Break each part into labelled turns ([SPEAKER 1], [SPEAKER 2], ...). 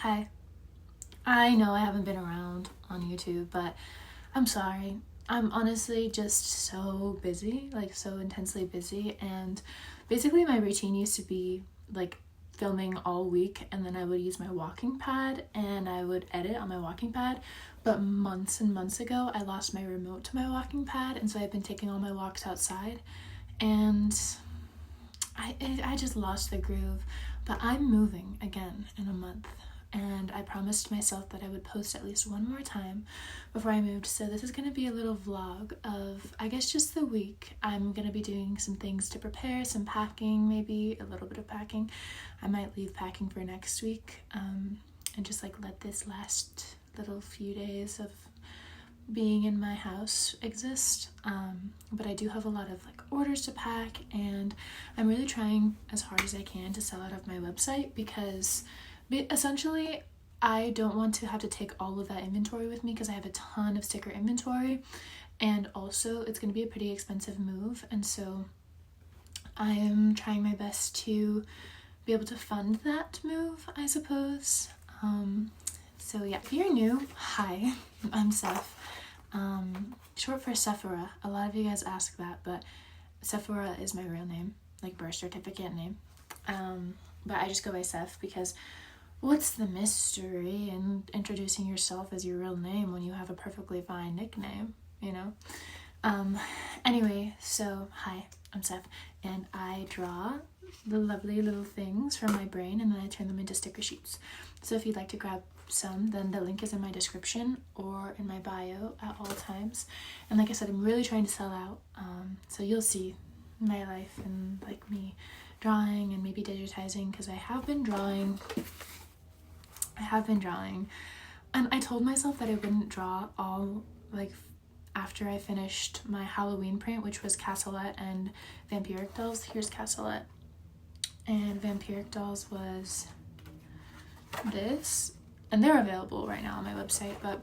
[SPEAKER 1] Hi. I know I haven't been around on YouTube, but I'm sorry. I'm honestly just so busy, like so intensely busy, and basically my routine used to be like filming all week, and then I would use my walking pad and I would edit on my walking pad. But months and months ago, I lost my remote to my walking pad, and so I've been taking all my walks outside, and I just lost the groove. But I'm moving again in a month, and I promised myself that I would post at least one more time before I moved. So this is going to be a little vlog of, I guess, just the week. I'm going to be doing some things to prepare, some packing, maybe a little bit of packing. I might leave packing for next week, and just like let this last little few days of being in my house exist. But I do have a lot of like orders to pack, and I'm really trying as hard as I can to sell out of my website, because essentially I don't want to have to take all of that inventory with me, because I have a ton of sticker inventory, and also it's going to be a pretty expensive move, and so I am trying my best to be able to fund that move, I suppose. So yeah, if you're new, hi, I'm Seph. Short for Sepherah. A lot of you guys ask that, but Sepherah is my real name, like birth certificate name. But I just go by Seph because what's the mystery in introducing yourself as your real name when you have a perfectly fine nickname, you know? Anyway, so hi, I'm Seph, and I draw the lovely little things from my brain, and then I turn them into sticker sheets. So if you'd like to grab some, then the link is in my description or in my bio at all times. And like I said, I'm really trying to sell out, so you'll see my life and like me drawing and maybe digitizing, because I have been drawing, and I told myself that I wouldn't draw all like after I finished my Halloween print, which was Castellette and Vampiric Dolls. Here's Castellette, and Vampiric Dolls was this, and they're available right now on my website. But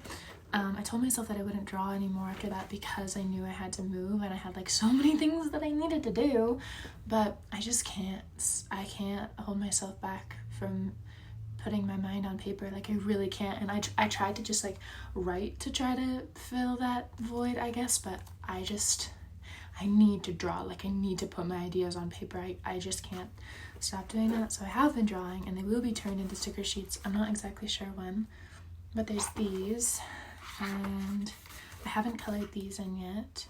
[SPEAKER 1] I told myself that I wouldn't draw anymore after that, because I knew I had to move and I had like so many things that I needed to do, but I just can't hold myself back from putting my mind on paper. Like I really can't. And I tried to just like write to try to fill that void, I guess, but I need to draw. Like I need to put my ideas on paper. I just can't stop doing that. So I have been drawing, and they will be turned into sticker sheets. I'm not exactly sure when, but there's these, and I haven't colored these in yet,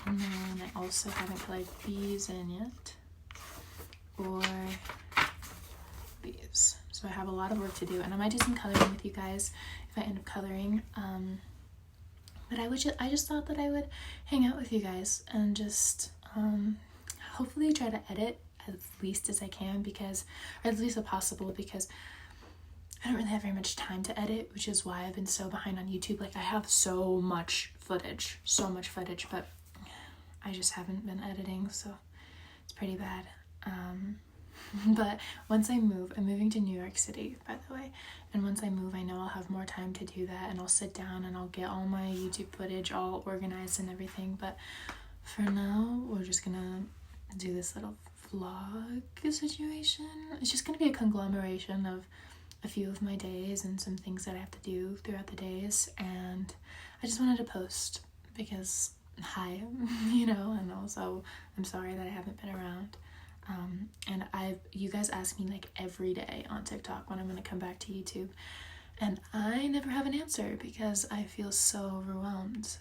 [SPEAKER 1] and then I also haven't colored these in yet, or these. So I have a lot of work to do, and I might do some coloring with you guys if I end up coloring. But I just thought that I would hang out with you guys and just hopefully try to edit as least as I can, because, or as least as possible, because I don't really have very much time to edit, which is why I've been so behind on YouTube. Like I have so much footage, but I just haven't been editing, so it's pretty bad. But once I move, I'm moving to New York City, by the way, and once I move, I know I'll have more time to do that, and I'll sit down and I'll get all my YouTube footage all organized and everything. But for now, we're just gonna do this little vlog situation. It's just gonna be a conglomeration of a few of my days and some things that I have to do throughout the days, and I just wanted to post because hi, you know, and also I'm sorry that I haven't been around. And you guys ask me like every day on TikTok when I'm gonna come back to YouTube, and I never have an answer because I feel so overwhelmed.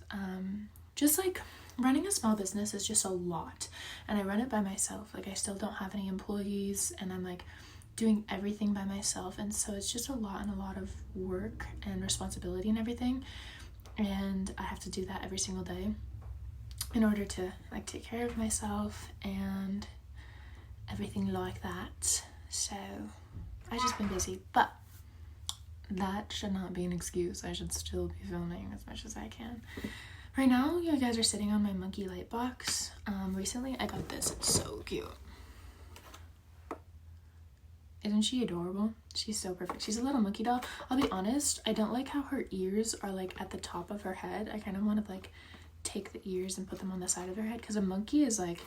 [SPEAKER 1] Just like running a small business is just a lot, and I run it by myself. Like I still don't have any employees, and I'm like doing everything by myself, and so it's just a lot, and a lot of work and responsibility and everything, and I have to do that every single day in order to like take care of myself and everything like that. So I've just been busy, but that should not be an excuse. I should still be filming as much as I can. Right now, you guys are sitting on my monkey light box. Recently I got this. It's so cute. Isn't she adorable? She's so perfect. She's a little monkey doll. I'll be honest, I don't like how her ears are like at the top of her head. I kind of want to like take the ears and put them on the side of her head, because a monkey is like,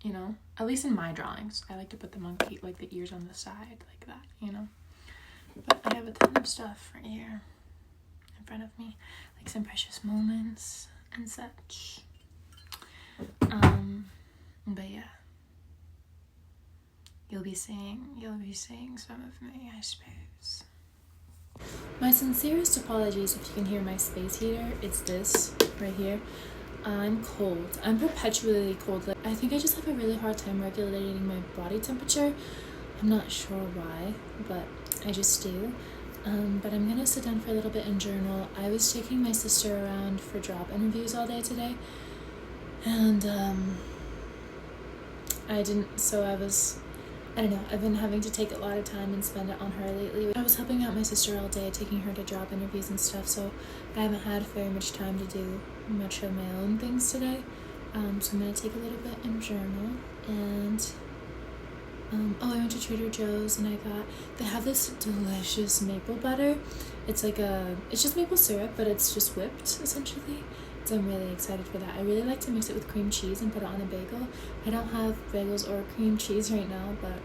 [SPEAKER 1] you know, at least in my drawings. I like to put the monkey, like the ears on the side like that, you know. But I have a ton of stuff right here in front of me, like some precious moments and such. But yeah, you'll be seeing some of me, I suppose. My sincerest apologies if you can hear my space heater. It's this right here. I'm cold. I'm perpetually cold. Like, I think I just have a really hard time regulating my body temperature. I'm not sure why, but I just do. But I'm gonna sit down for a little bit and journal. I was taking my sister around for job interviews all day today, and I don't know, I've been having to take a lot of time and spend it on her lately. I was helping out my sister all day, taking her to job interviews and stuff, so I haven't had very much time to do much of my own things today. So I'm gonna take a little bit and journal. And I went to Trader Joe's and they have this delicious maple butter. It's just maple syrup, but it's just whipped essentially. So I'm really excited for that. I really like to mix it with cream cheese and put it on a bagel. I don't have bagels or cream cheese right now, but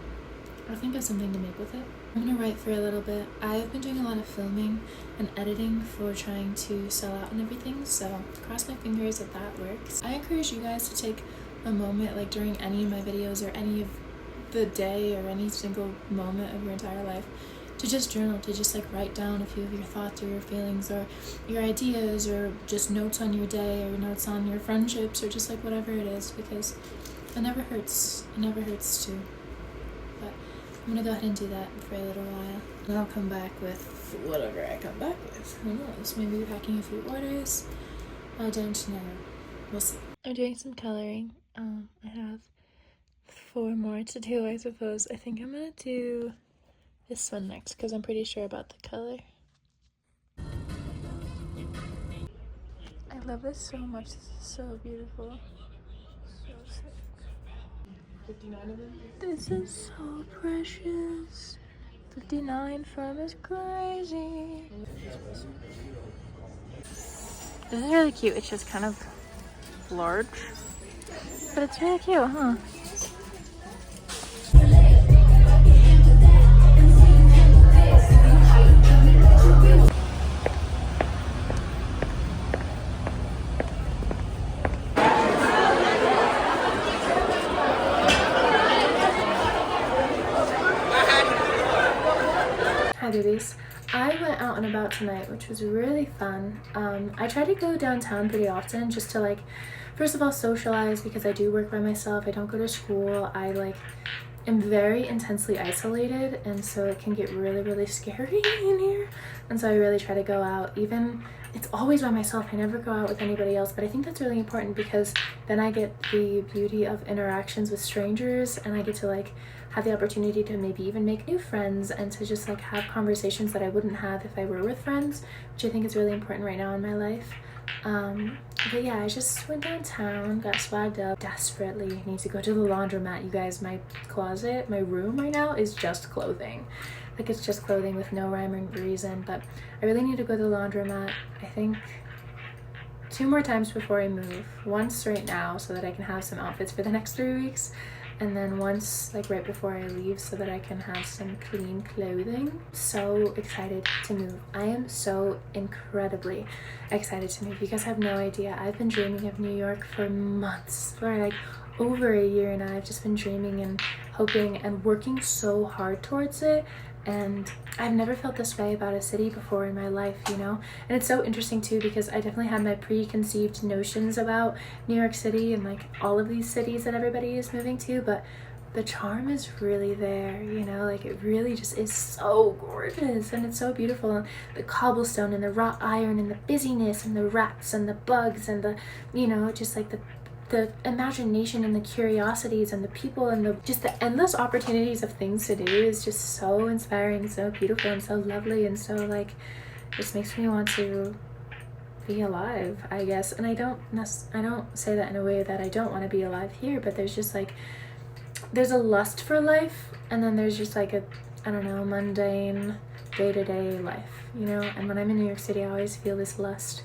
[SPEAKER 1] I'll think of something to make with it. I'm gonna write for a little bit. I've been doing a lot of filming and editing for trying to sell out and everything, so cross my fingers that works. I encourage you guys to take a moment, like during any of my videos or any of the day or any single moment of your entire life, to just journal, to just like write down a few of your thoughts or your feelings or your ideas or just notes on your day or notes on your friendships or just like whatever it is, because it never hurts. It never hurts to. But I'm gonna go ahead and do that for a little while, and I'll come back with whatever I come back with. Who knows? Maybe packing a few orders. I don't know. We'll see. I'm doing some coloring. I have 4 more to do, I suppose. I think I'm gonna do this one next because I'm pretty sure about the color. I love this so much. This is so beautiful. So sick. 59 of them? This is so precious. 59 from is crazy. This is really cute. It's just kind of large, but it's really cute, huh? Hi babies. I went out and about tonight, which was really fun. I try to go downtown pretty often just to like, first of all, socialize, because I do work by myself. I don't go to school. I am very intensely isolated, and so it can get really scary in here. And so I really try to go out. Even it's always by myself. I never go out with anybody else, but I think that's really important because then I get the beauty of interactions with strangers, and I get to like have the opportunity to maybe even make new friends and to just like have conversations that I wouldn't have if I were with friends, which I think is really important right now in my life. But yeah, I just went downtown, got swagged up, desperately need to go to the laundromat. You guys, my closet, my room right now is just clothing. Like it's just clothing with no rhyme or reason, but I really need to go to the laundromat. I think 2 more times before I move. Once right now so that I can have some outfits for the next 3 weeks, and then once like right before I leave so that I can have some clean clothing. So excited to move. I am so incredibly excited to move. You guys have no idea. I've been dreaming of New York for months, for like over a year now. I've just been dreaming and hoping and working so hard towards it. And I've never felt this way about a city before in my life, you know? And it's so interesting too, because I definitely had my preconceived notions about New York City and like all of these cities that everybody is moving to, but the charm is really there, you know? Like it really just is so gorgeous and it's so beautiful. And the cobblestone and the wrought iron and the busyness and the rats and the bugs and the, you know, just like the imagination and the curiosities and the people and the endless opportunities of things to do is just so inspiring, so beautiful and so lovely, and so like just makes me want to be alive, I guess. And I don't say that in a way that I don't want to be alive here, but there's just like there's a lust for life, and then there's just like a, I don't know, mundane day-to-day life, you know? And when I'm in New York City, I always feel this lust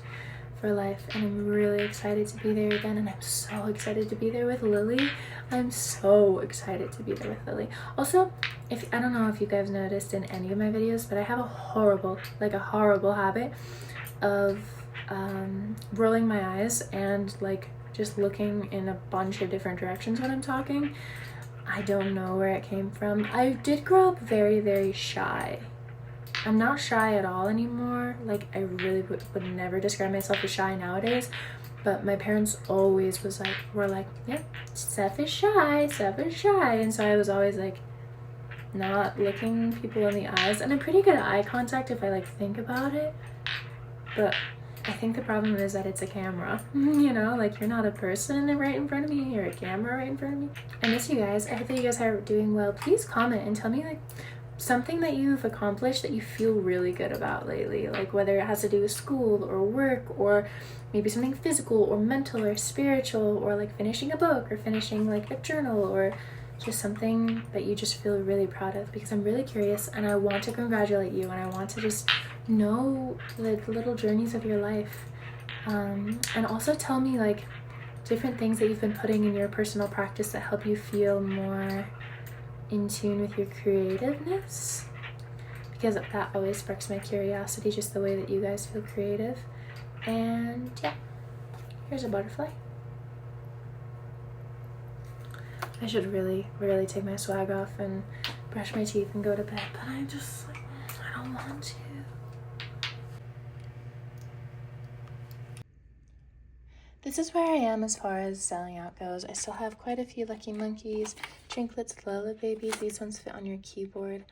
[SPEAKER 1] for life, and I'm really excited to be there again, and I'm so excited to be there with Lily. I'm so excited to be there with Lily. Also, if I don't know if you guys noticed in any of my videos, but I have a horrible habit of rolling my eyes and like just looking in a bunch of different directions when I'm talking. I don't know where it came from. I did grow up very, very shy. I'm not shy at all anymore. Like, I really would never describe myself as shy nowadays, but my parents always were like, yep, Seph is shy, and so I was always like not looking people in the eyes, and I'm pretty good at eye contact if I like think about it, but I think the problem is that it's a camera, you know, like you're not a person right in front of me, you're a camera right in front of me. I miss you guys. I hope that you guys are doing well. Please comment and tell me like something that you've accomplished that you feel really good about lately, like whether it has to do with school or work, or maybe something physical or mental or spiritual, or like finishing a book or finishing like a journal, or just something that you just feel really proud of, because I'm really curious and I want to congratulate you, and I want to just know the little journeys of your life, and also tell me like different things that you've been putting in your personal practice that help you feel more in tune with your creativeness, because that always sparks my curiosity, just the way that you guys feel creative. And yeah, here's a butterfly. I should really take my swag off and brush my teeth and go to bed, but I just like, I don't want to. This is where I am as far as selling out goes. I still have quite a few Lucky Monkeys, Trinklets, Lola Babies. These ones fit on your keyboard.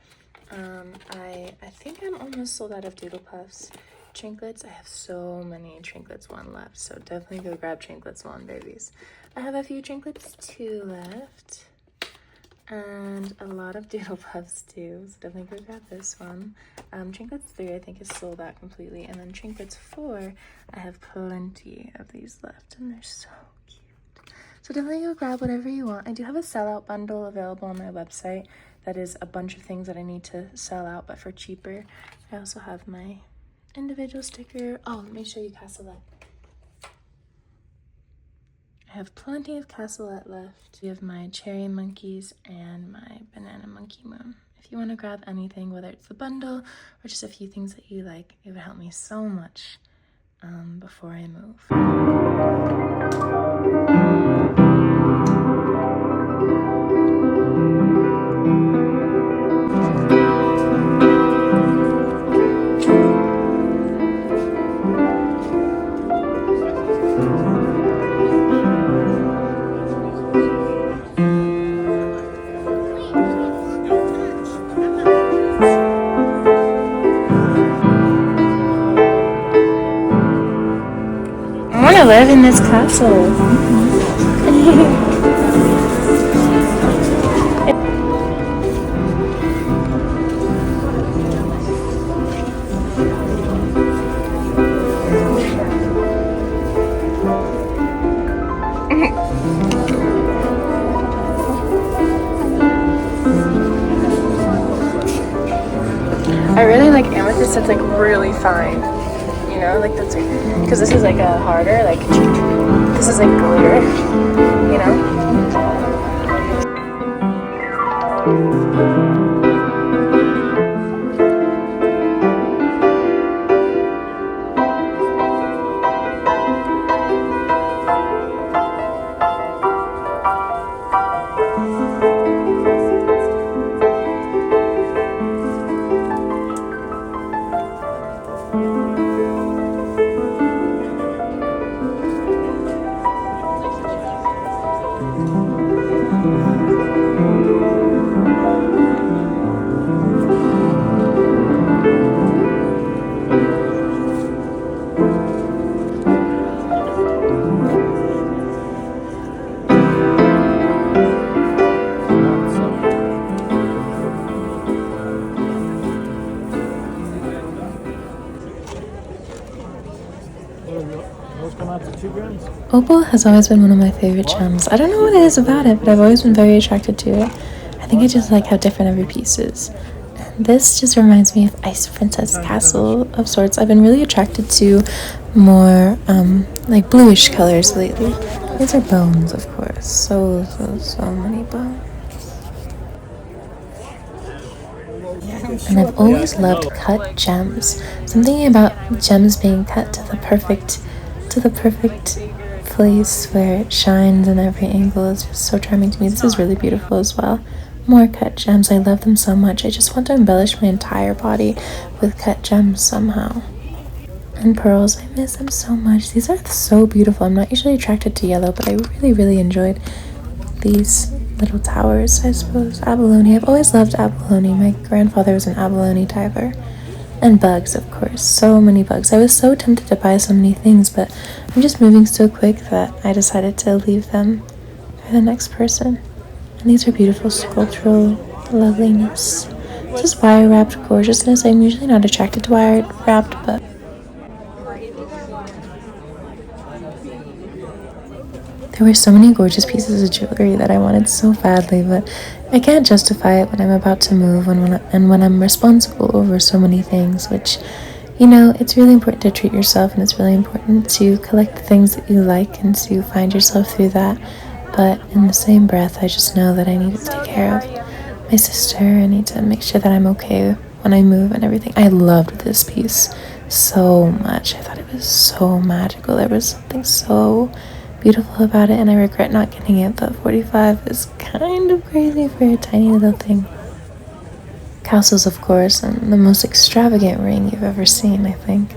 [SPEAKER 1] I think I'm almost sold out of Doodle Puffs. Trinklets, I have so many Trinklets 1 left, so definitely go grab Trinklets 1, babies. I have a few Trinklets 2 left, and a lot of Doodle Puffs too, so definitely go grab this one. Trinklets 3 I think is sold out completely, and then Trinklets 4, I have plenty of these left, and they're so cute. So definitely go grab whatever you want. I do have a sellout bundle available on my website that is a bunch of things that I need to sell out, but for cheaper. I also have my individual sticker. Oh, let me show you Castellette. I have plenty of Castellette left. We have my Cherry Monkeys and my Banana Monkey Moon. If you want to grab anything, whether it's the bundle or just a few things that you like, it would help me so much before I move. I live in this castle. I really like amethyst that's like really fine. You know, like that's like, because this is like a harder, like this is like glitter, you know? Opal has always been one of my favorite gems. I don't know what it is about it, but I've always been very attracted to it. I think I just like how different every piece is. This just reminds me of Ice Princess Castle of sorts. I've been really attracted to more like bluish colors lately. These are bones, of course. So many bones. And I've always loved cut gems. Something about gems being cut to the perfect place where it shines in every angle is just so charming to me. This is really beautiful as well. More cut gems. I love them so much. I just want to embellish my entire body with cut gems somehow. And pearls. I miss them so much. These are so beautiful. I'm not usually attracted to yellow, but I really enjoyed these little towers, I suppose. Abalone. I've always loved abalone. My grandfather was an abalone diver. And bugs, of course. So many bugs. I was so tempted to buy so many things, but I'm just moving so quick that I decided to leave them for the next person. And these are beautiful sculptural loveliness. Just wire wrapped gorgeousness. I'm usually not attracted to wire wrapped, but there were so many gorgeous pieces of jewelry that I wanted so badly, but I can't justify it when I'm about to move and when I'm responsible over so many things, which, you know, it's really important to treat yourself, and it's really important to collect the things that you like and to find yourself through that. But in the same breath, I just know that I need to take care of my sister. I need to make sure that I'm okay when I move and everything. I loved this piece so much. I thought it was so magical. There was something so beautiful about it, and I regret not getting it, but 45 is kind of crazy for a tiny little thing. Castles, of course, and the most extravagant ring you've ever seen, I think.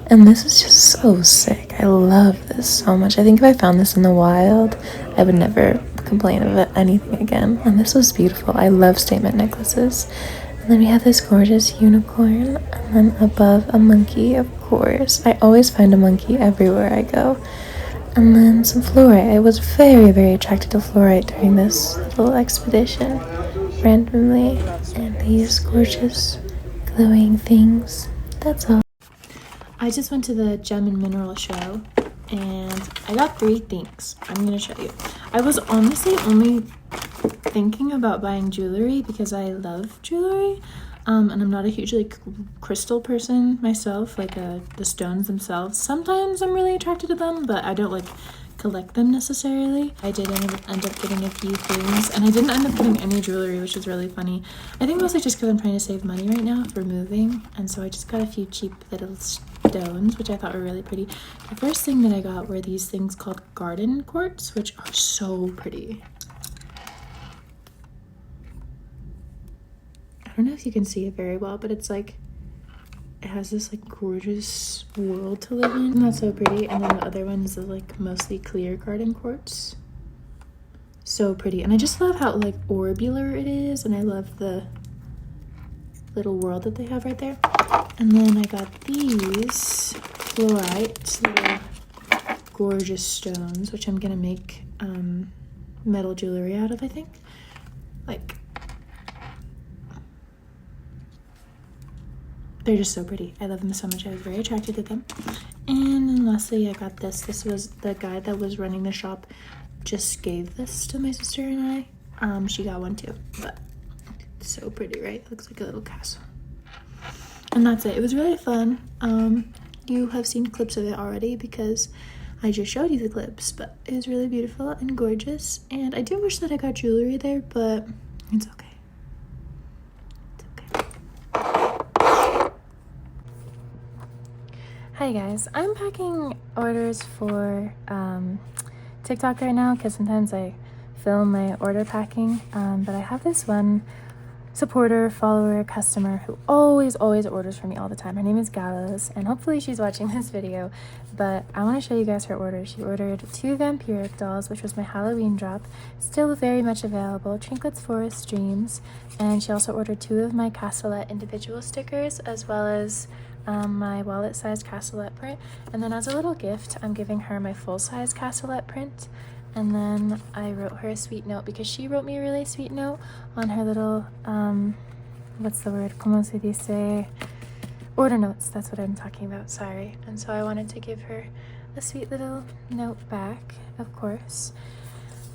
[SPEAKER 1] And this is just so sick. I love this so much. I think if I found this in the wild, I would never complain of anything again. And this was beautiful. I love statement necklaces. And then we have this gorgeous unicorn, and then above a monkey, of course. I always find a monkey everywhere I go. And then some fluorite. I was very attracted to fluorite during this little expedition randomly. And these gorgeous glowing things. That's all. I just went to the gem and mineral show and I got 3 things. I'm gonna show you. I was honestly only thinking about buying jewelry because I love jewelry. And I'm not a huge crystal person myself, like the stones themselves. Sometimes I'm really attracted to them, but I don't collect them necessarily. I did end up getting a few things, and I didn't end up getting any jewelry, which is really funny. I think mostly just because I'm trying to save money right now for moving, and so I just got a few cheap little stones, which I thought were really pretty. The first thing that I got were these things called garden quartz, which are so pretty. I don't know if you can see it very well, but it's it has this gorgeous world to live in. And that's so pretty. And then the other one is the mostly clear garden quartz. So pretty. And I just love how orbular it is, and I love the little world that they have right there. And then I got these fluorite little gorgeous stones, which I'm gonna make metal jewelry out of, I think. They're just so pretty. I love them so much. I was very attracted to them. And then lastly, I got this. This was the guy that was running the shop just gave this to my sister and I. She got one too, but it's so pretty, right? It looks like a little castle. And that's it. It was really fun. You have seen clips of it already because I just showed you the clips, but it was really beautiful and gorgeous. And I do wish that I got jewelry there, but it's okay. Hi guys, I'm packing orders for TikTok right now because sometimes I film my order packing, but I have this one supporter, follower, customer who always orders for me all the time. Her name is Gallows, and hopefully she's watching this video, but I want to show you guys her order. She ordered 2 vampiric dolls, which was my Halloween drop, still very much available, Trinklet's Forest Dreams, and she also ordered 2 of my Castellet individual stickers, as well as my wallet-sized Castellet print. And then as a little gift, I'm giving her my full-size Castellet print. And then I wrote her a sweet note because she wrote me a really sweet note on her little, what's the word? Como se dice? Order notes. That's what I'm talking about. Sorry. And so I wanted to give her a sweet little note back, of course.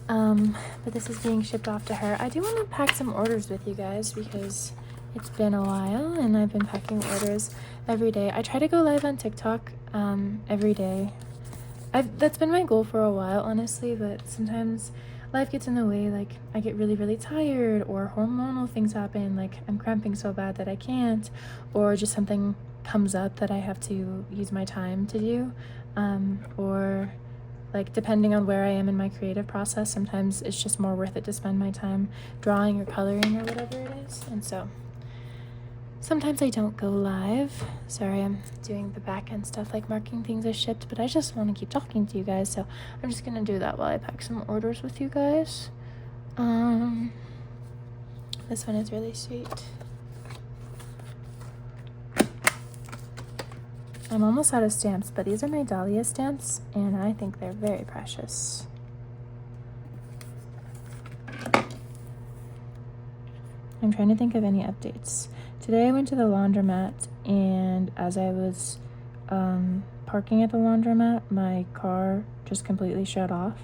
[SPEAKER 1] But this is being shipped off to her. I do want to pack some orders with you guys because, It's been a while and I've been packing orders every day. I try to go live on TikTok every day. That's been my goal for a while, honestly, but sometimes life gets in the way. Like, I get really, really tired, or hormonal things happen, like I'm cramping so bad that I can't, or just something comes up that I have to use my time to do, or like depending on where I am in my creative process, sometimes it's just more worth it to spend my time drawing or coloring or whatever it is. And so sometimes I don't go live. Sorry, I'm doing the back end stuff, like marking things as shipped, but I just want to keep talking to you guys, so I'm just gonna do that while I pack some orders with you guys. This one is really sweet. I'm almost out of stamps, but these are my Dahlia stamps, and I think they're very precious. I'm trying to think of any updates. Today I went to the laundromat, and as I was parking at the laundromat, my car just completely shut off,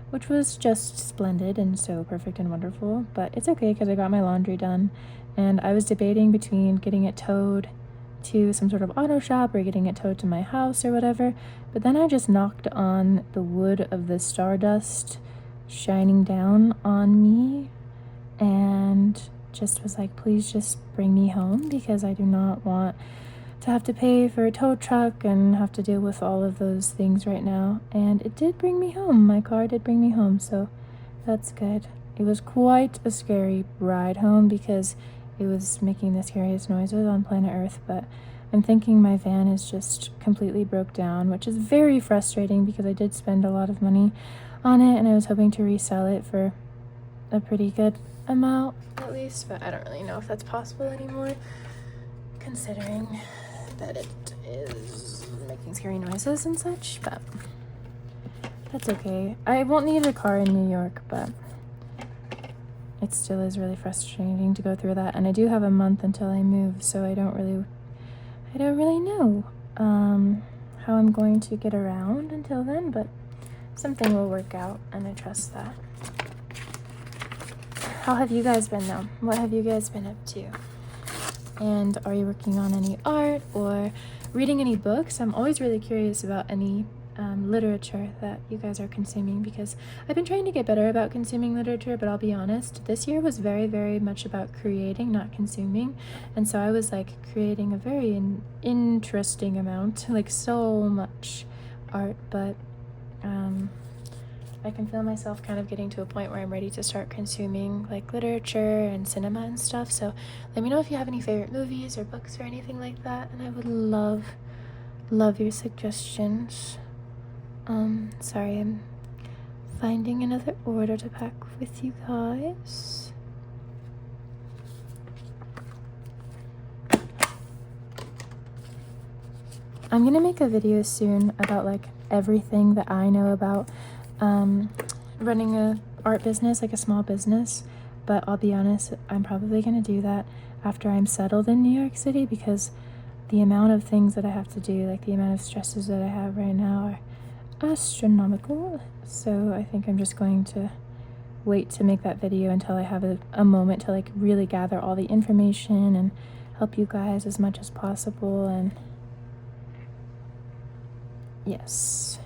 [SPEAKER 1] which was just splendid and so perfect and wonderful. But it's okay because I got my laundry done, and I was debating between getting it towed to some sort of auto shop or getting it towed to my house or whatever. But then I just knocked on the wood of the stardust shining down on me and just was like, please just bring me home, because I do not want to have to pay for a tow truck and have to deal with all of those things right now. And it did bring me home. My car did bring me home, so that's good. It was quite a scary ride home because it was making the scariest noises on planet Earth, but I'm thinking my van is just completely broke down, which is very frustrating because I did spend a lot of money on it and I was hoping to resell it for a pretty good amount at least, but I don't really know if that's possible anymore, considering that it is making scary noises and such. But that's okay. I won't need a car in New York, but it still is really frustrating to go through that, and I do have a month until I move, so I don't really know how I'm going to get around until then, but something will work out, and I trust that. How have you guys been though? What have you guys been up to? And are you working on any art or reading any books? I'm always really curious about any literature that you guys are consuming, because I've been trying to get better about consuming literature, but I'll be honest, this year was very, very much about creating, not consuming. And so I was like creating a very interesting amount, like so much art, but I can feel myself kind of getting to a point where I'm ready to start consuming like literature and cinema and stuff. So let me know if you have any favorite movies or books or anything like that, and I would love your suggestions. Sorry, I'm finding another order to pack with you guys. I'm gonna make a video soon about like everything that I know about running a art business, like a small business, but I'll be honest, I'm probably gonna do that after I'm settled in New York City, because the amount of things that I have to do, like the amount of stresses that I have right now are astronomical. So I think I'm just going to wait to make that video until I have a moment to like really gather all the information and help you guys as much as possible. And yes.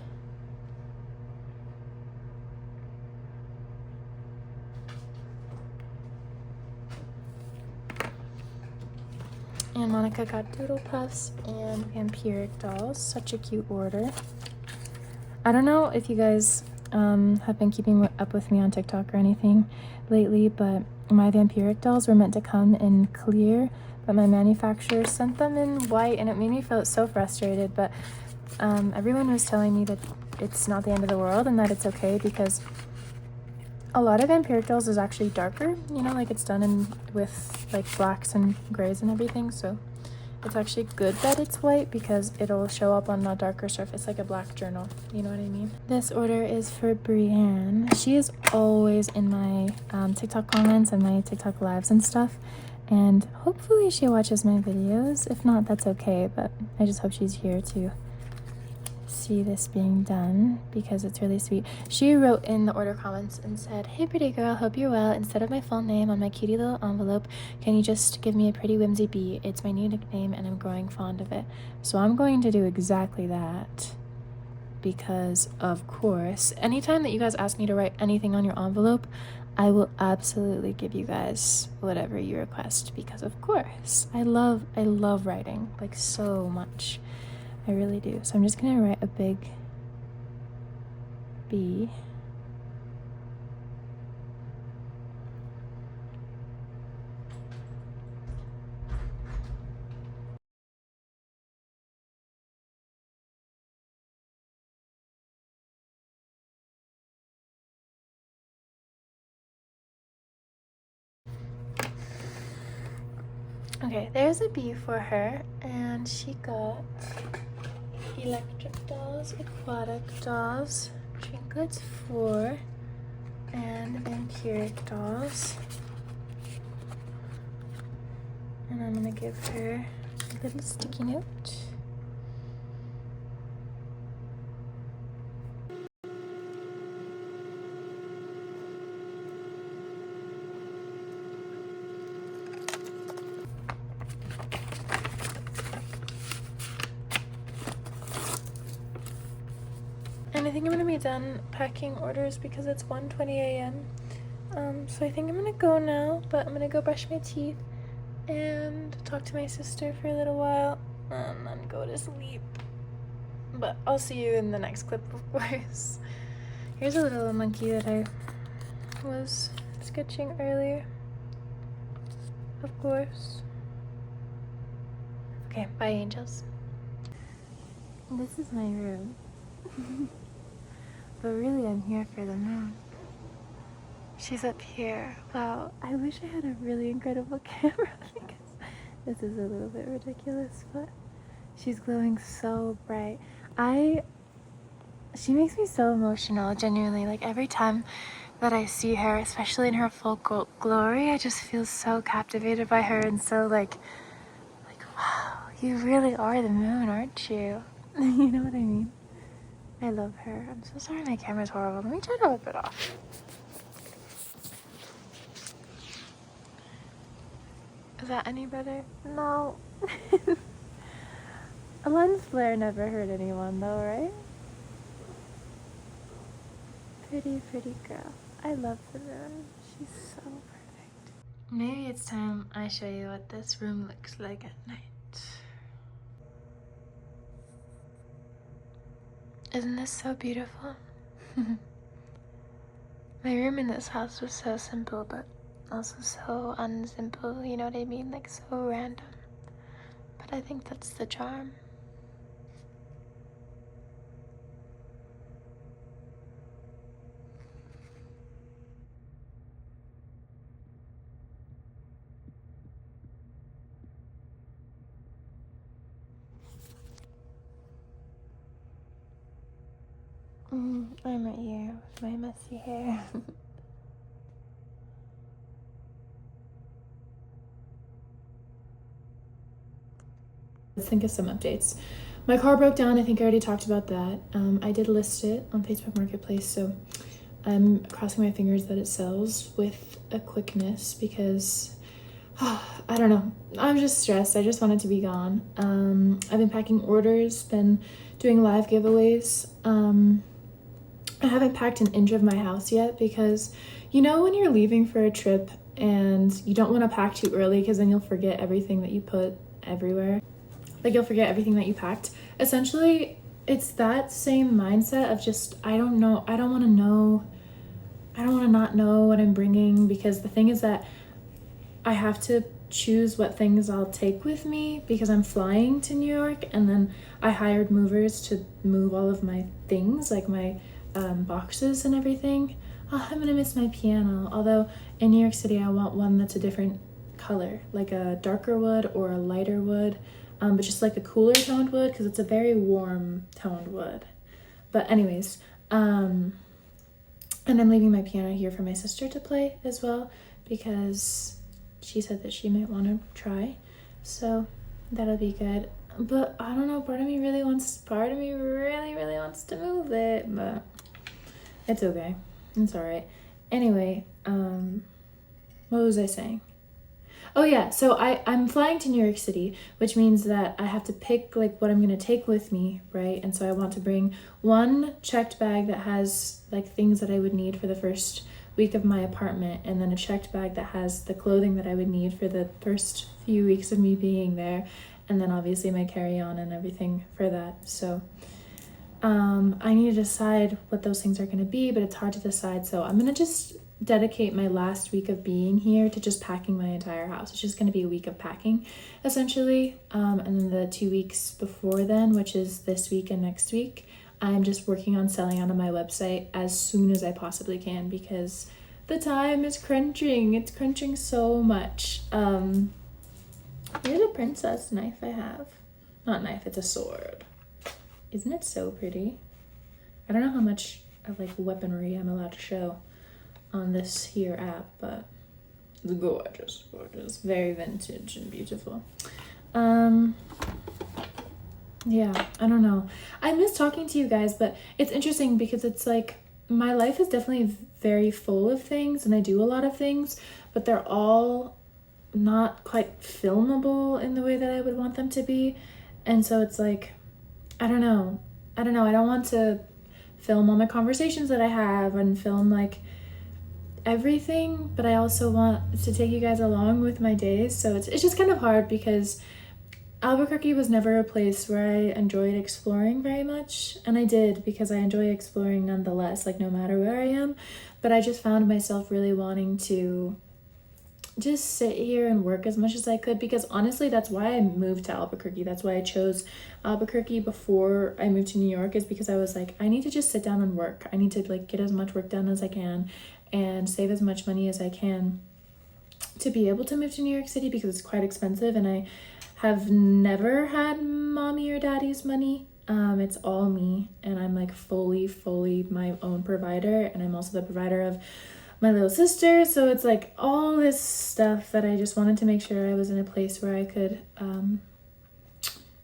[SPEAKER 1] And Monica got Doodle Puffs and Vampiric dolls. Such a cute order. I don't know if you guys have been keeping up with me on TikTok or anything lately, but my Vampiric dolls were meant to come in clear, but my manufacturer sent them in white, and it made me feel so frustrated. But everyone was telling me that it's not the end of the world and that it's okay, because a lot of Vampiric dolls is actually darker, you know, like it's done with like blacks and grays and everything, so it's actually good that it's white because it'll show up on a darker surface, like a black journal, you know what I mean? This order is for Brienne. She is always in my TikTok comments and my TikTok lives and stuff, and hopefully she watches my videos. If not, that's okay, but I just hope she's here to see this being done because it's really sweet. She wrote in the order comments and said, "Hey pretty girl, hope you're well. Instead of my full name on my cutie little envelope, can you just give me a pretty whimsy bee? It's my new nickname and I'm growing fond of it." So I'm going to do exactly that because, of course, anytime that you guys ask me to write anything on your envelope, I will absolutely give you guys whatever you request because, of course, I love writing, like, so much. I really do. So I'm just gonna write a big B. Okay, there's a B for her, and she got electric dolls, aquatic dolls, trinkets 4, and vampiric dolls. And I'm gonna give her a little sticky note. And I think I'm gonna be done packing orders because it's 1:20 a.m. So I think I'm gonna go now, but I'm gonna go brush my teeth and talk to my sister for a little while and then go to sleep. But I'll see you in the next clip, of course. Here's a little monkey that I was sketching earlier, of course. Okay, bye angels. This is my room. But really I'm here for the moon. She's up here. Wow, I wish I had a really incredible camera because this is a little bit ridiculous, but she's glowing so bright. She makes me so emotional, genuinely. Like every time that I see her, especially in her full glory, I just feel so captivated by her and so like wow, you really are the moon, aren't you? You know what I mean? I love her. I'm so sorry my camera's horrible. Let me try to whip it off. Is that any better? No. A lens flare never hurt anyone though, right? Pretty, pretty girl. I love the moon. She's so perfect. Maybe it's time I show you what this room looks like at night. Isn't this so beautiful? My room in this house was so simple, but also so unsimple, you know what I mean? Like so random. But I think that's the charm. I'm at you with my messy hair. Let's think of some updates. My car broke down. I think I already talked about that. I did list it on Facebook Marketplace, so I'm crossing my fingers that it sells with a quickness because I don't know. I'm just stressed. I just want it to be gone. I've been packing orders, been doing live giveaways. I haven't packed an inch of my house yet because you know when you're leaving for a trip and you don't want to pack too early because then you'll forget everything that you put everywhere. Like you'll forget everything that you packed. Essentially, it's that same mindset of just, I don't know, I don't want to not know what I'm bringing because the thing is that I have to choose what things I'll take with me because I'm flying to New York and then I hired movers to move all of my things, like my boxes and everything. Oh, I'm gonna miss my piano. Although in New York City, I want one that's a different color, like a darker wood or a lighter wood, but just like a cooler toned wood because it's a very warm toned wood. But anyways, and I'm leaving my piano here for my sister to play as well because she said that she might want to try. So that'll be good. but I don't know, part of me really wants to move it, but it's okay. It's all right. Anyway, what was I saying? Oh yeah, so I'm flying to New York City, which means that I have to pick like what I'm gonna take with me, right? And so I want to bring one checked bag that has like things that I would need for the first week of my apartment, and then a checked bag that has the clothing that I would need for the first few weeks of me being there, and then obviously my carry-on and everything for that. So I need to decide what those things are going to be, but it's hard to decide. So I'm going to just dedicate my last week of being here to just packing my entire house. It's just going to be a week of packing, essentially. And then the 2 weeks before then, which is this week and next week, I'm just working on selling onto my website as soon as I possibly can because the time is crunching. It's crunching so much. Here's a princess knife I have. Not knife, it's a sword. Isn't it so pretty? I don't know how much of like weaponry I'm allowed to show on this here app, but it's gorgeous, gorgeous, very vintage and beautiful. Yeah, I don't know. I miss talking to you guys, but it's interesting because it's like my life is definitely very full of things and I do a lot of things, but they're all not quite filmable in the way that I would want them to be. And so it's like, I don't know. I don't want to film all my conversations that I have and film like everything, but I also want to take you guys along with my days. So it's just kind of hard because Albuquerque was never a place where I enjoyed exploring very much. And I did because I enjoy exploring nonetheless, like no matter where I am. But I just found myself really wanting to just sit here and work as much as I could because honestly that's why I moved to Albuquerque. That's why I chose Albuquerque before I moved to New York, is because I was like, I need to just sit down and work. I need to like get as much work done as I can and save as much money as I can to be able to move to New York City because it's quite expensive and I have never had mommy or daddy's money. It's all me and I'm like fully my own provider, and I'm also the provider of my little sister, so it's like all this stuff that I just wanted to make sure I was in a place where I could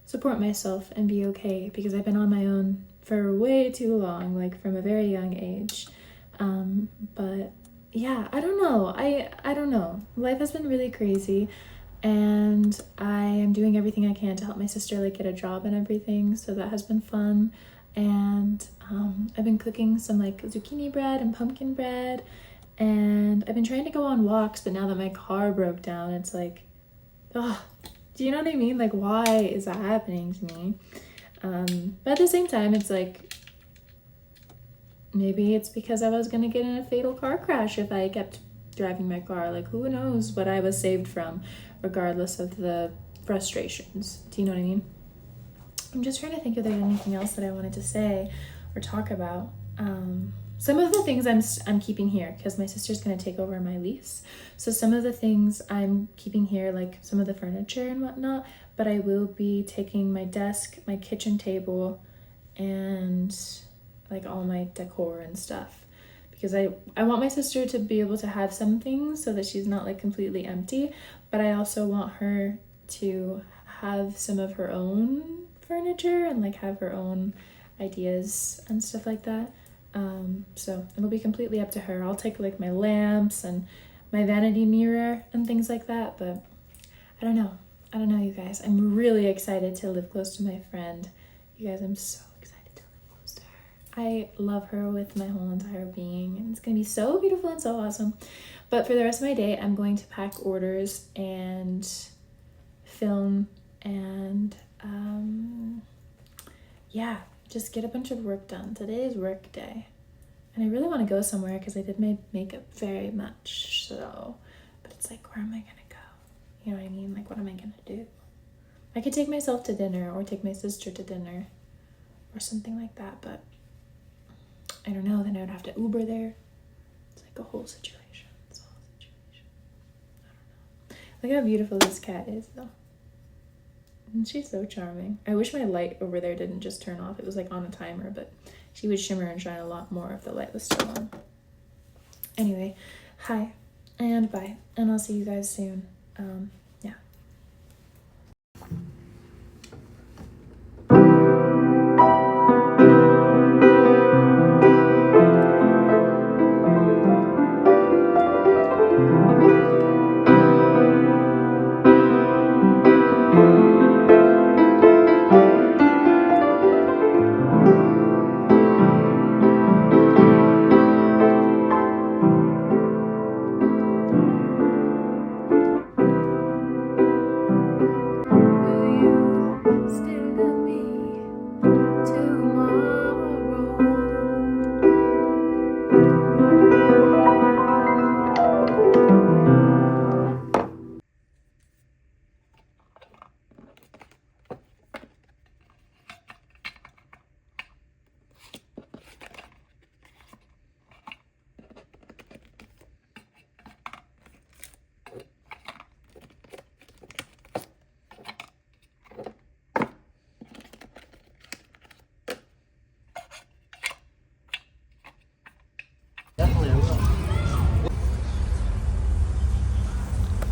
[SPEAKER 1] support myself and be okay, because I've been on my own for way too long, like from a very young age. But yeah, I don't know. I don't know. Life has been really crazy and I am doing everything I can to help my sister like get a job and everything, so that has been fun. And I've been cooking some like zucchini bread and pumpkin bread, and I've been trying to go on walks, but now that my car broke down, it's like, oh, do you know what I mean? Like, why is that happening to me? But at the same time, it's like, maybe it's because I was gonna get in a fatal car crash if I kept driving my car. Like, who knows what I was saved from, regardless of the frustrations. Do you know what I mean? I'm just trying to think if there's anything else that I wanted to say or talk about. Some of the things I'm keeping here because my sister's going to take over my lease. So some of the things I'm keeping here, like some of the furniture and whatnot, but I will be taking my desk, my kitchen table, and like all my decor and stuff, because I want my sister to be able to have some things so that she's not like completely empty, but I also want her to have some of her own furniture and like have her own ideas and stuff like that. So it'll be completely up to her. I'll take like my lamps and my vanity mirror and things like that, but I don't know, you guys. I'm really excited to live close to my friend. You guys, I'm so excited to live close to her. I love her with my whole entire being, and it's gonna be so beautiful and so awesome. But for the rest of my day, I'm going to pack orders and film and yeah, just get a bunch of work done. Today is work day. And I really want to go somewhere because I did my makeup very much so. But it's like, where am I going to go? You know what I mean? Like, what am I going to do? I could take myself to dinner or take my sister to dinner or something like that. But I don't know. Then I would have to Uber there. It's like a whole situation. It's a whole situation. I don't know. Look how beautiful this cat is, though. And she's so charming. I wish my light over there didn't just turn off. It was like on a timer, but she would shimmer and shine a lot more if the light was still on. Anyway, hi and bye. And I'll see you guys soon. Yeah.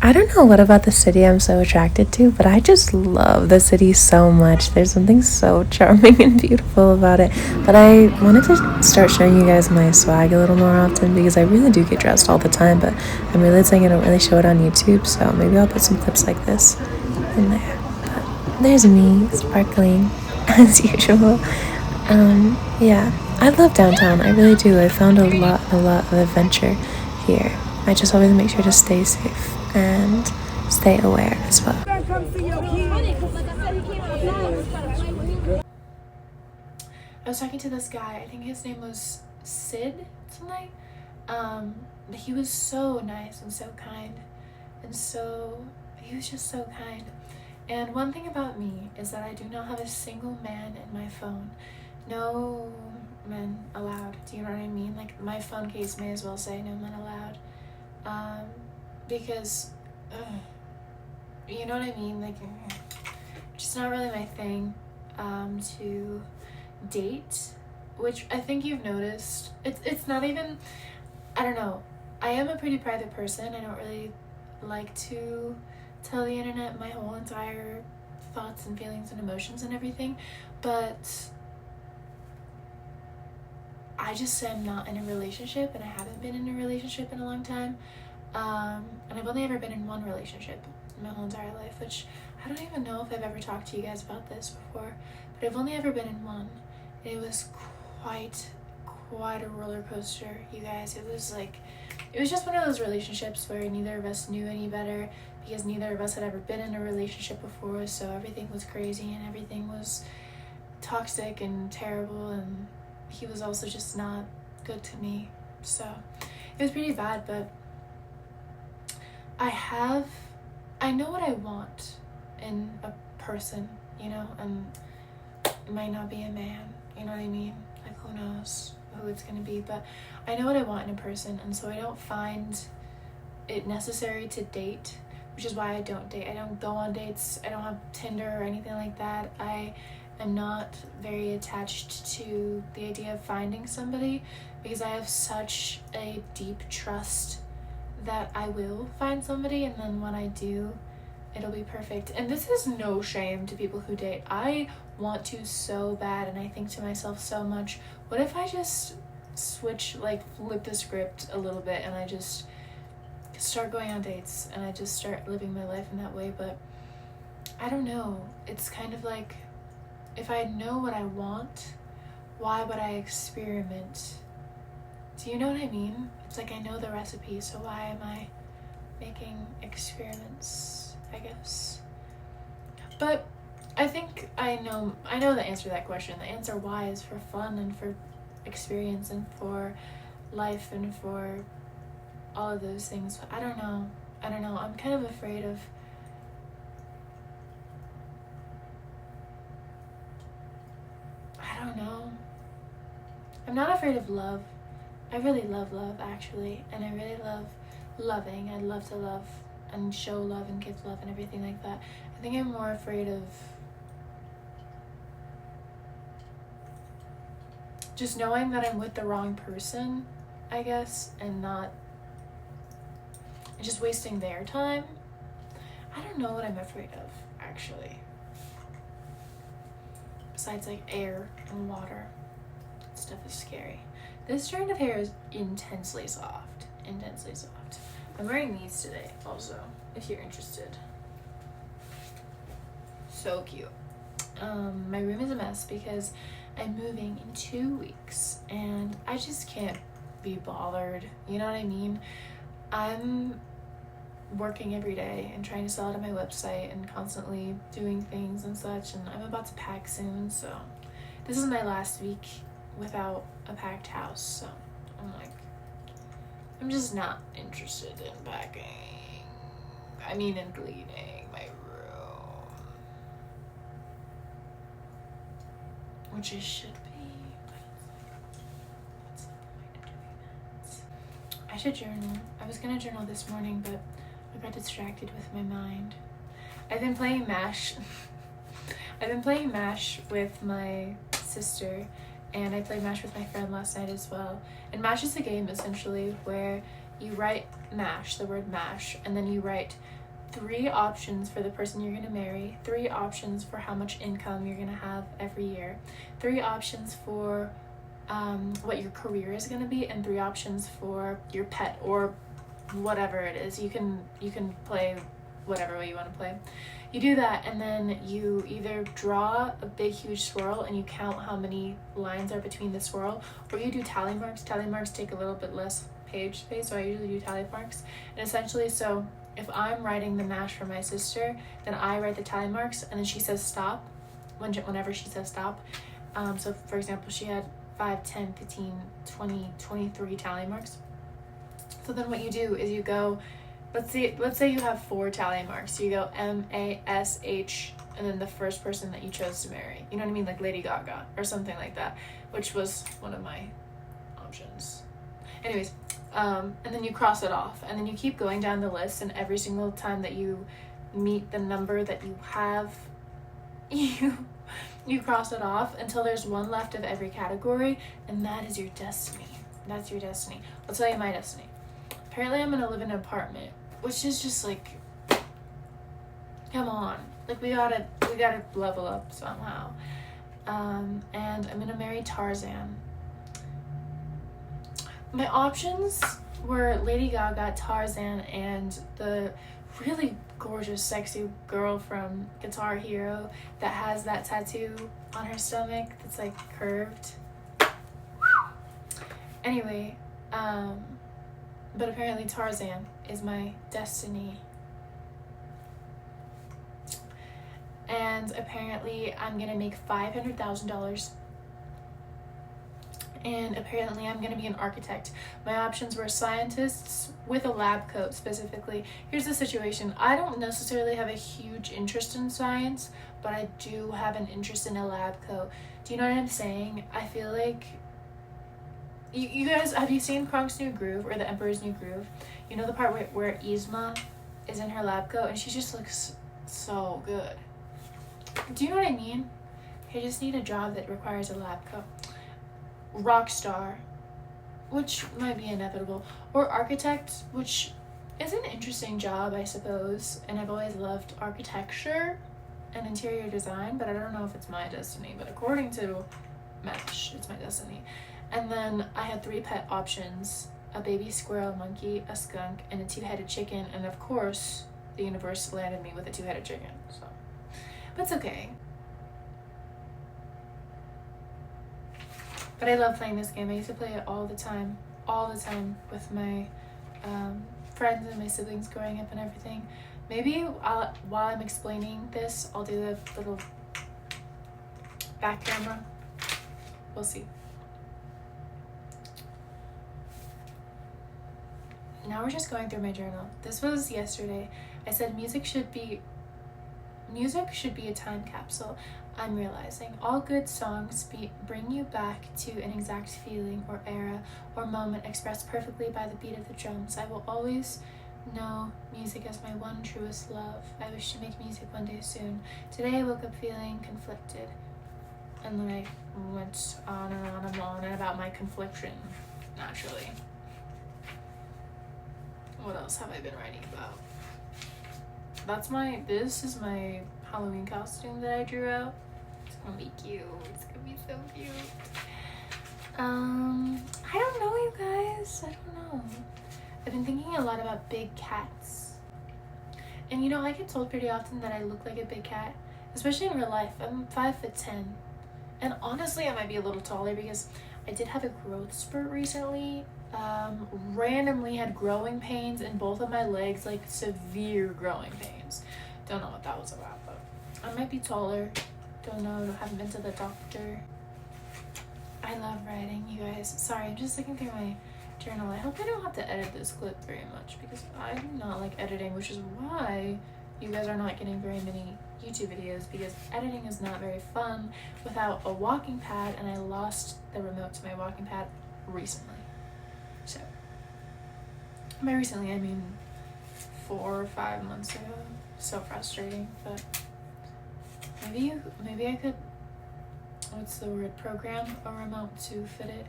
[SPEAKER 2] I don't know what about the city I'm so attracted to, but I just love the city so much. There's something so charming and beautiful about it. But I wanted to start showing you guys my swag a little more often because I really do get dressed all the time, but I'm realizing I don't really show it on YouTube, so maybe I'll put some clips like this in there. But there's me, sparkling, as usual. Yeah, I love downtown. I really do. I found a lot of adventure here. I just always make sure to stay safe and stay aware as well.
[SPEAKER 1] I was talking to this guy, I think his name was Sid, something. He was so nice and so kind, and he was just so kind. And one thing about me is that I do not have a single man in my phone. No men allowed. Do you know what I mean? Like, my phone case may as well say no men allowed. Because, you know what I mean? Like, just not really my thing, to date, which I think you've noticed. It's not even, I don't know. I am a pretty private person. I don't really like to tell the internet my whole entire thoughts and feelings and emotions and everything, but I just am not in a relationship, and I haven't been in a relationship in a long time. And I've only ever been in one relationship in my whole entire life, which I don't even know if I've ever talked to you guys about this before, but I've only ever been in one. It was quite a roller coaster, you guys. It was just one of those relationships where neither of us knew any better, because neither of us had ever been in a relationship before, so everything was crazy and everything was toxic and terrible, and he was also just not good to me. So it was pretty bad, but I know what I want in a person, you know, and it might not be a man, you know what I mean? Like, who knows who it's gonna be, but I know what I want in a person, and so I don't find it necessary to date, which is why I don't date. I don't go on dates. I don't have Tinder or anything like that. I am not very attached to the idea of finding somebody, because I have such a deep trust that I will find somebody, and then when I do, it'll be perfect. And this is no shame to people who date. I want to so bad, and I think to myself so much, what if I just switch, like, flip the script a little bit, and I just start going on dates, and I just start living my life in that way? But I don't know. It's kind of like, if I know what I want, why would I experiment? Do you know what I mean? It's like I know the recipe, so why am I making experiments, I guess? But I think I know the answer to that question. The answer why is for fun and for experience and for life and for all of those things. I don't know. I'm kind of afraid of, I don't know. I'm not afraid of love. I really love love, actually, and I really love loving. I love to love and show love and give love and everything like that. I think I'm more afraid of just knowing that I'm with the wrong person, I guess, and just wasting their time. I don't know what I'm afraid of, actually. Besides, like, air and water. Stuff is scary. This strand of hair is intensely soft. I'm wearing these today, also, if you're interested. So cute. My room is a mess because I'm moving in 2 weeks, and I just can't be bothered. You know what I mean? I'm working every day and trying to sell it on my website and constantly doing things and such, and I'm about to pack soon, so this is my last week without a packed house, so I'm just not interested in packing. I mean, in cleaning my room, which it should be, but what's the point of doing that? I should journal. I was gonna journal this morning, but I got distracted with my mind. I've been playing MASH. I've been playing MASH with my sister, and I played MASH with my friend last night as well. And MASH is a game, essentially, where you write MASH, the word MASH, and then you write 3 options for the person you're going to marry, 3 options for how much income you're going to have every year, 3 options for what your career is going to be, and 3 options for your pet or whatever it is. You can play whatever way you want to play. You do that, and then you either draw a big huge swirl and you count how many lines are between the swirl, or you do tally marks. Tally marks take a little bit less page space, so I usually do tally marks. And essentially, so if I'm writing the MASH for my sister, then I write the tally marks, and then she says stop whenever she says stop. So for example, she had 5, 10, 15, 20, 23 tally marks. So then what you do is you go, let's say you have 4 tally marks. You go MASH, and then the first person that you chose to marry. You know what I mean? Like Lady Gaga or something like that, which was one of my options. Anyways, and then you cross it off, and then you keep going down the list, and every single time that you meet the number that you have, you cross it off until there's 1 left of every category, and that is your destiny. That's your destiny. I'll tell you my destiny. Apparently I'm gonna live in an apartment, which is just like, come on, like we gotta level up somehow. And I'm gonna marry Tarzan. My options were Lady Gaga, Tarzan, and the really gorgeous, sexy girl from Guitar Hero that has that tattoo on her stomach that's like curved. Anyway, but apparently Tarzan is my destiny. And apparently I'm gonna make $500,000. And apparently I'm gonna be an architect. My options were scientists with a lab coat specifically. Here's the situation. I don't necessarily have a huge interest in science, but I do have an interest in a lab coat. Do you know what I'm saying? I feel like you guys, have you seen Kronk's New Groove or The Emperor's New Groove? You know the part where Yzma is in her lab coat and she just looks so good. Do you know what I mean? I just need a job that requires a lab coat. Rock star, which might be inevitable, or architect, which is an interesting job, I suppose, and I've always loved architecture and interior design, but I don't know if it's my destiny, but according to MASH, it's my destiny. And then I had 3 pet options: a baby squirrel, a monkey, a skunk, and a 2-headed chicken, and of course the universe landed me with a 2-headed chicken, so but it's okay. But I love playing this game. I used to play it all the time with my friends and my siblings growing up and everything. Maybe while I'm explaining this, I'll do the little back camera. We'll see. Now we're just going through my journal. This was yesterday. I said music should be a time capsule. I'm realizing all good songs bring you back to an exact feeling or era or moment expressed perfectly by the beat of the drums. I will always know music as my one truest love. I wish to make music one day soon. Today I woke up feeling conflicted. And then I went on and on and on about my confliction, naturally. What else have I been writing about? This is my Halloween costume that I drew out. It's gonna be cute. It's gonna be so cute. I don't know, you guys. I don't know. I've been thinking a lot about big cats. And you know, I get told pretty often that I look like a big cat, especially in real life. I'm 5'10". And honestly, I might be a little taller because I did have a growth spurt recently. Randomly had growing pains in both of my legs, like severe growing pains. Don't know what that was about, but I might be taller. Don't know, haven't been to the doctor. I love writing, you guys. Sorry, I'm just looking through my journal. I hope I don't have to edit this clip very much because I do not like editing, which is why you guys are not getting very many YouTube videos, because editing is not very fun without a walking pad, and I lost the remote to my walking pad recently. So, by recently I mean 4 or 5 months ago. So frustrating, but maybe I could, what's the word, program a remote to fit it.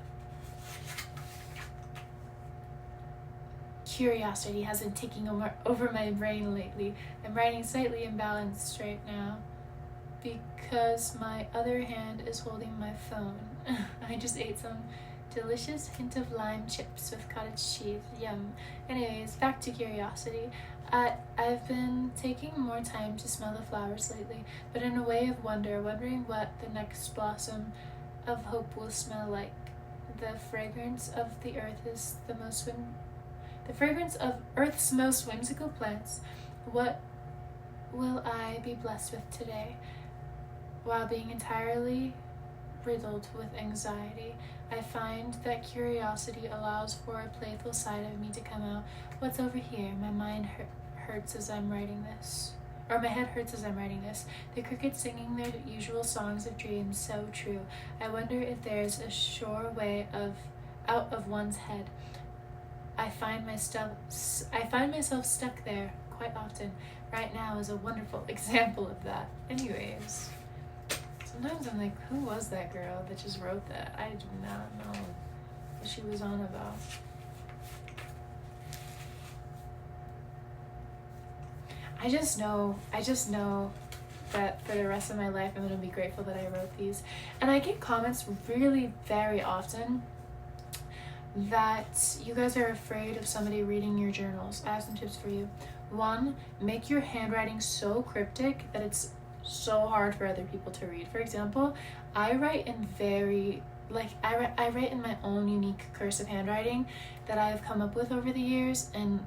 [SPEAKER 1] curiosity has been taking over my brain lately. I'm writing slightly imbalanced right now because my other hand is holding my phone. I just ate some delicious hint of lime chips with cottage cheese. Yum. Anyways, back to curiosity. I've been taking more time to smell the flowers lately, but in a way of wondering what the next blossom of hope will smell like. The fragrance of the earth is the fragrance of Earth's most whimsical plants. What will I be blessed with today? While being entirely riddled with anxiety, I find that curiosity allows for a playful side of me to come out. What's over here? My mind hurts as I'm writing this. Or my head hurts as I'm writing this. The crickets singing their usual songs of dreams, so true. I wonder if there's a sure way out of one's head. I find myself stuck there quite often. Right now is a wonderful example of that. Anyways, sometimes I'm like, who was that girl that just wrote that? I do not know what she was on about. I just know that for the rest of my life I'm going to be grateful that I wrote these. And I get comments really very often that you guys are afraid of somebody reading your journals. I have some tips for you. 1, make your handwriting so cryptic that it's so hard for other people to read. For example, I write in I write in my own unique cursive handwriting that I've come up with over the years, and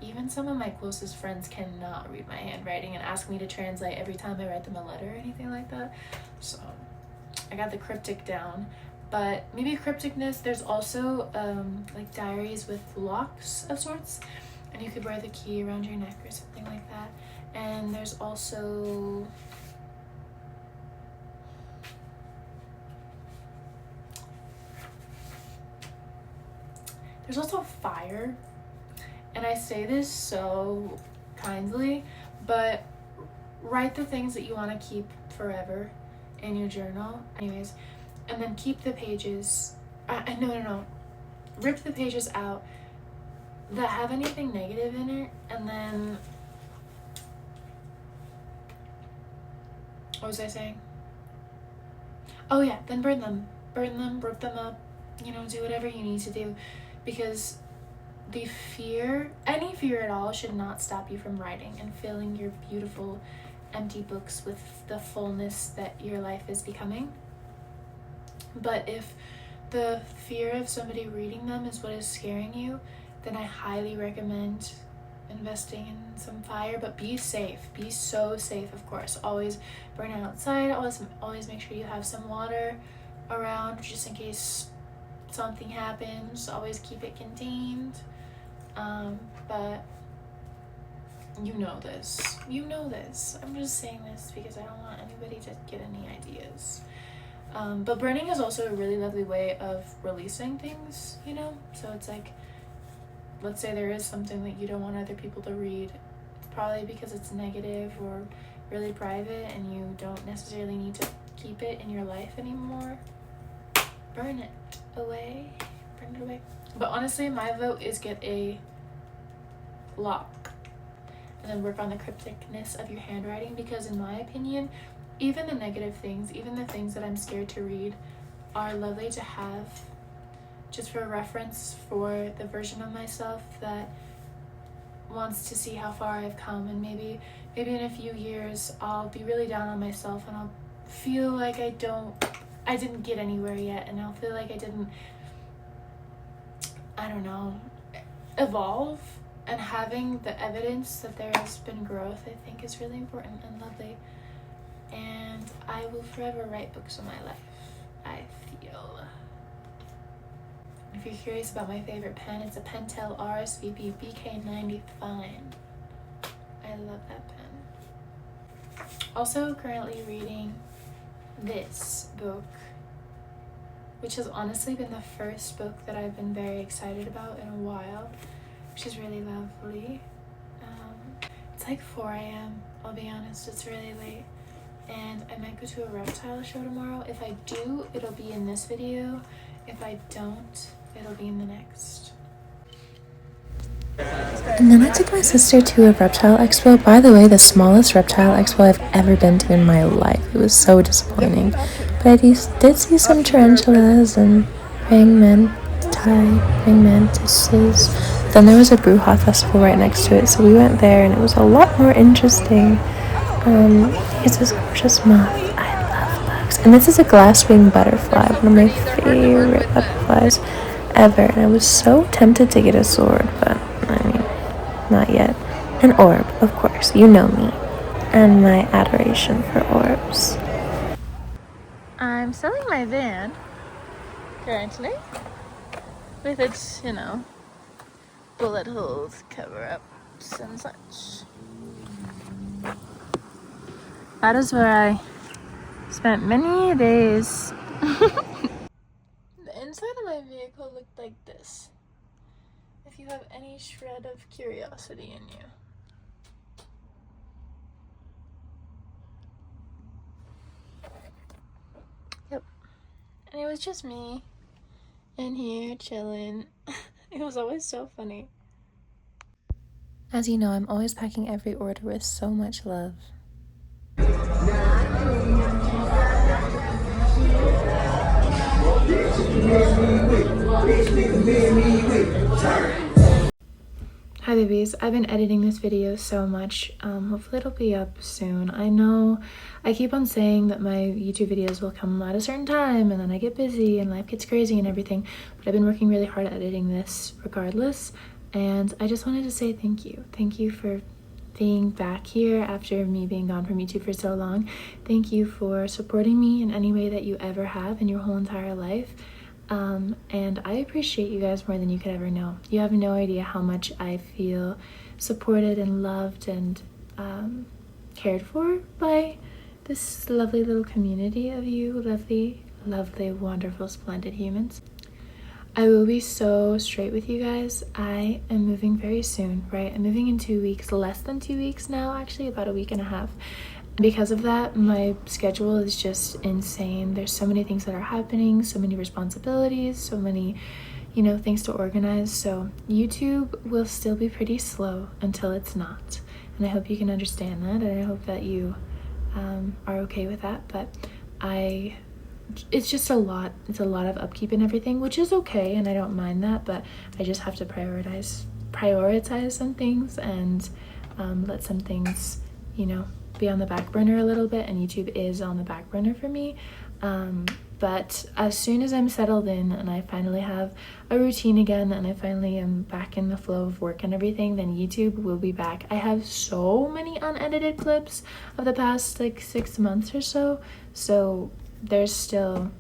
[SPEAKER 1] even some of my closest friends cannot read my handwriting and ask me to translate every time I write them a letter or anything like that. So I got the cryptic down. But maybe crypticness, there's also like diaries with locks of sorts, and you could wear the key around your neck or something like that. And there's also fire. And I say this so kindly, but write the things that you want to keep forever in your journal. Anyways, and then keep the pages, rip the pages out that have anything negative in it, and then, what was I saying? Oh yeah, then burn them, rip them up, do whatever you need to do, because any fear at all should not stop you from writing and filling your beautiful empty books with the fullness that your life is becoming. But if the fear of somebody reading them is what is scaring you, then I highly recommend investing in some fire. But be safe, be so safe, of course. Always burn it outside, always make sure you have some water around just in case something happens. Always keep it contained. But you know this. I'm just saying this because I don't want anybody to get any ideas. But burning is also a really lovely way of releasing things, So it's like, let's say there is something that you don't want other people to read. It's probably because it's negative or really private and you don't necessarily need to keep it in your life anymore. Burn it away. But honestly, my vote is get a lock and then work on the crypticness of your handwriting, because in my opinion, even the negative things, even the things that I'm scared to read, are lovely to have just for reference for the version of myself that wants to see how far I've come. And maybe in a few years I'll be really down on myself and I'll feel like I didn't get anywhere yet, and I'll feel like I didn't evolve. And having the evidence that there has been growth, I think, is really important and lovely. And I will forever write books of my life, I feel. If you're curious about my favorite pen, it's a Pentel RSVP BK90 Fine. I love that pen. Also currently reading this book, which has honestly been the first book that I've been very excited about in a while, which is really lovely. It's like 4 a.m. I'll be honest, it's really late. And I might go to a Reptile show tomorrow. If I do, it'll be in this video. If I don't, it'll be in the next.
[SPEAKER 2] And then I took my sister to a reptile expo. By the way, the smallest reptile expo I've ever been to in my life. It was so disappointing. But I did see some tarantulas and praying mantises. Then there was a Bruja festival right next to it, so we went there, and it was a lot more interesting. It's this gorgeous moth. I love bugs. And this is a glass-winged butterfly, one of my favorite butterflies ever. And I was so tempted to get a sword, but I mean, not yet. An orb, of course, you know me, and my adoration for orbs.
[SPEAKER 1] I'm selling my van currently with its, bullet holes, cover-ups, and such. That is where I spent many days. The inside of my vehicle looked like this. If you have any shred of curiosity in you. Yep. And it was just me in here chilling. It was always so funny.
[SPEAKER 2] As you know, I'm always packing every order with so much love.
[SPEAKER 1] Hi babies, I've been editing this video so much. Hopefully it'll be up soon. I know I keep on saying that my YouTube videos will come at a certain time and then I get busy and life gets crazy and everything, but I've been working really hard at editing this regardless, and I just wanted to say thank you. Thank you for being back here after me being gone from YouTube for so long. Thank you for supporting me in any way that you ever have in your whole entire life. And I appreciate you guys more than you could ever know. You have no idea how much I feel supported and loved and cared for by this lovely little community of you lovely, wonderful, splendid humans. I will be so straight with you guys. I am moving very soon, right? I'm moving in 2 weeks, less than 2 weeks now, actually, about a week and a half. Because of that, my schedule is just insane. There's so many things that are happening, so many responsibilities, so many, things to organize. So YouTube will still be pretty slow until it's not. And I hope you can understand that, and I hope that you are okay with that. But it's just a lot. It's a lot of upkeep and everything, which is okay, and I don't mind that, but I just have to prioritize some things and let some things, be on the back burner a little bit, and YouTube is on the back burner for me. But as soon as I'm settled in and I finally have a routine again and I finally am back in the flow of work and everything, then YouTube will be back. I have so many unedited clips of the past 6 months or so, so there's still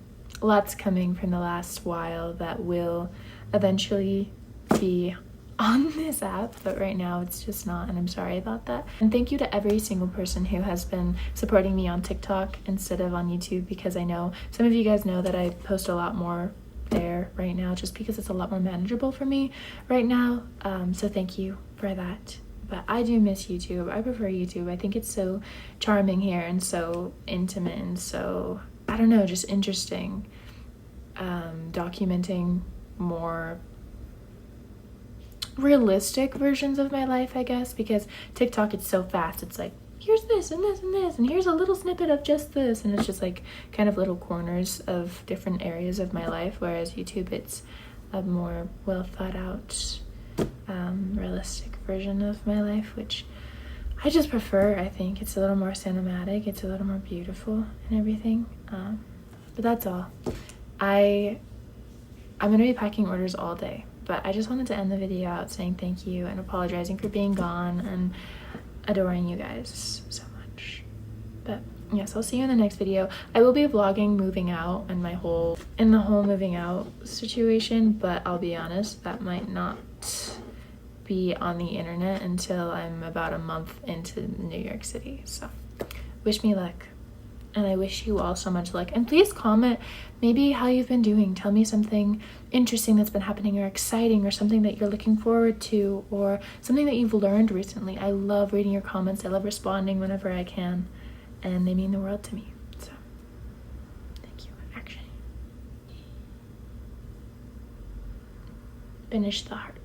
[SPEAKER 1] lots coming from the last while that will eventually be on this app, but right now it's just not, and I'm sorry about that. And thank you to every single person who has been supporting me on TikTok instead of on YouTube, because I know some of you guys know that I post a lot more there right now just because it's a lot more manageable for me right now. So thank you for that. But I do miss YouTube. I prefer YouTube. I think it's so charming here and so intimate and so, I don't know, just interesting. Documenting more realistic versions of my life, I guess, because TikTok, it's so fast. It's like, here's this and this and this, and here's a little snippet of just this, and it's just kind of little corners of different areas of my life, whereas YouTube, it's a more well thought out, realistic version of my life, which I just prefer. I think it's a little more cinematic, it's a little more beautiful and everything, but that's all. I'm gonna be packing orders all day, but I just wanted to end the video out saying thank you and apologizing for being gone and adoring you guys so much. But yes, I'll see you in the next video. I will be vlogging moving out and the whole moving out situation, but I'll be honest, that might not be on the internet until I'm about a month into New York City. So wish me luck. And I wish you all so much luck. And please comment maybe how you've been doing. Tell me something interesting that's been happening or exciting, or something that you're looking forward to, or something that you've learned recently. I love reading your comments. I love responding whenever I can. And they mean the world to me. So thank you. Action. Finish the heart.